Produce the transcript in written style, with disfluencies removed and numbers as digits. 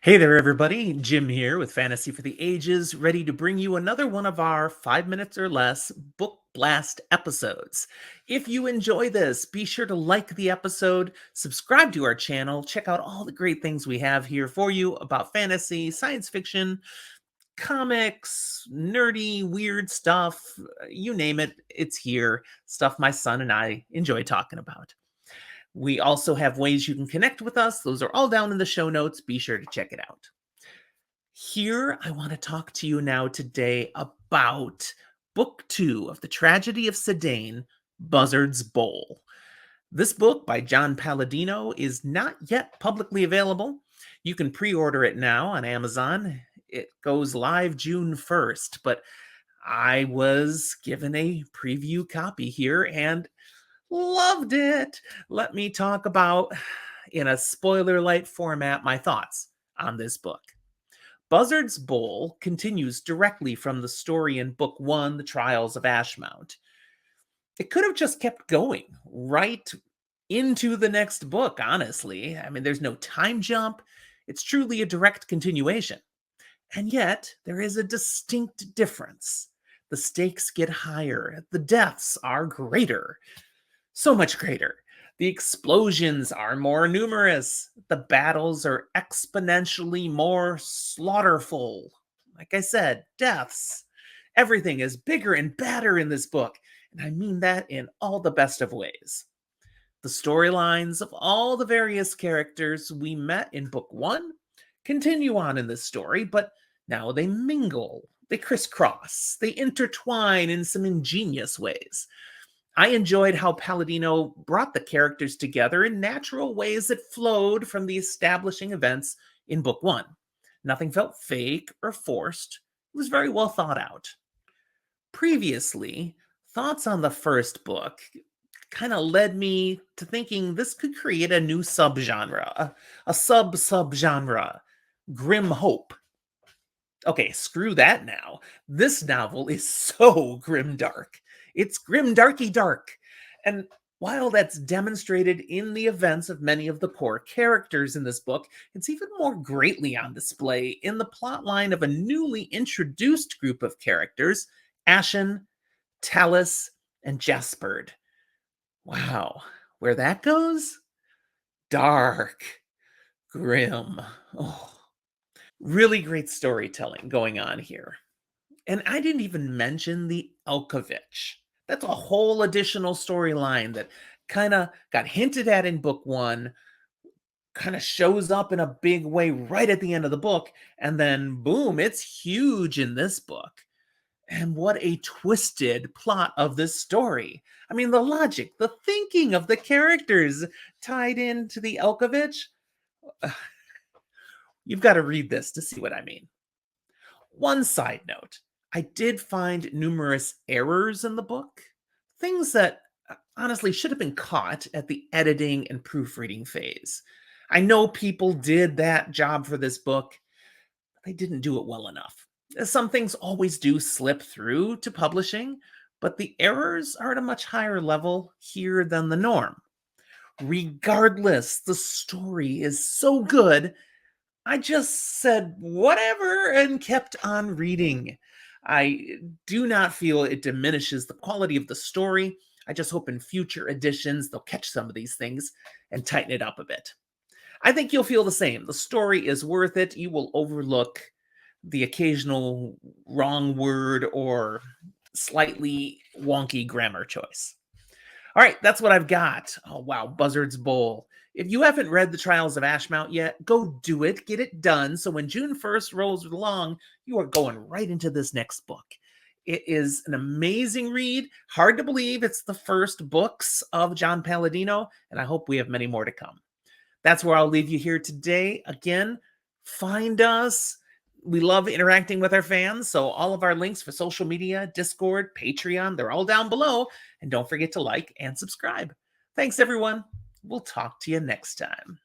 Hey there, everybody. Jim here with Fantasy for the Ages, ready to bring you another one of our 5 minutes or less book blast episodes. If you enjoy this, be sure to like the episode, subscribe to our channel, check out all the great things we have here for you about fantasy, science fiction, comics, nerdy, weird stuff. You name it, it's here. Stuff my son and I enjoy talking about. We also have ways you can connect with us. Those are all down in the show notes. Be sure to check it out. Here, I want to talk to you now today about Book 2 of The Tragedy of Sedaine, Buzzard's Bowl. This book by John Palladino is not yet publicly available. You can pre-order it now on Amazon. It goes live June 1st, but I was given a preview copy here and loved it. Let me talk about, in a spoiler light format, my thoughts on this book. Buzzard's Bowl continues directly from the story in Book 1, The Trials of Ashmount. It could have just kept going right into the next book, honestly. I mean, there's no time jump. It's truly a direct continuation. And yet, there is a distinct difference. The stakes get higher. The deaths are greater. So much greater. The explosions are more numerous. The battles are exponentially more slaughterful. Like I said, deaths. Everything is bigger and badder in this book, and I mean that in all the best of ways. The storylines of all the various characters we met in Book 1 continue on in this story, but now they mingle, they crisscross, they intertwine in some ingenious ways. I enjoyed how Palladino brought the characters together in natural ways that flowed from the establishing events in Book 1. Nothing felt fake or forced. It was very well thought out. Previously, thoughts on the first book kind of led me to thinking this could create a new subgenre, a sub-subgenre, grim hope. Okay, screw that now. This novel is so grim dark. It's grim darky dark. And while that's demonstrated in the events of many of the core characters in this book, it's even more greatly on display in the plotline of a newly introduced group of characters, Ashen, Talus, and Jasperd. Wow, where that goes? Dark, grim. Oh, really great storytelling going on here. And I didn't even mention the Elkovich. That's a whole additional storyline that kind of got hinted at in Book 1, kind of shows up in a big way right at the end of the book, and then boom, it's huge in this book. And what a twisted plot of this story. I mean, the logic, the thinking of the characters tied into the Elkovich. You've got to read this to see what I mean. One side note, I did find numerous errors in the book, things that honestly should have been caught at the editing and proofreading phase. I know people did that job for this book, but they didn't do it well enough. Some things always do slip through to publishing, but the errors are at a much higher level here than the norm. Regardless, the story is so good, I just said whatever and kept on reading. I do not feel it diminishes the quality of the story. I just hope in future editions they'll catch some of these things and tighten it up a bit. I think you'll feel the same. The story is worth it. You will overlook the occasional wrong word or slightly wonky grammar choice. All right, that's what I've got. Oh, wow, Buzzard's Bowl. If you haven't read The Trials of Ashmount yet, go do it. Get it done. So when June 1st rolls along, you are going right into this next book. It is an amazing read. Hard to believe it's the first books of John Palladino, and I hope we have many more to come. That's where I'll leave you here today. Again, find us. We love interacting with our fans, so all of our links for social media, Discord, Patreon, they're all down below. And don't forget to like and subscribe. Thanks, everyone. We'll talk to you next time.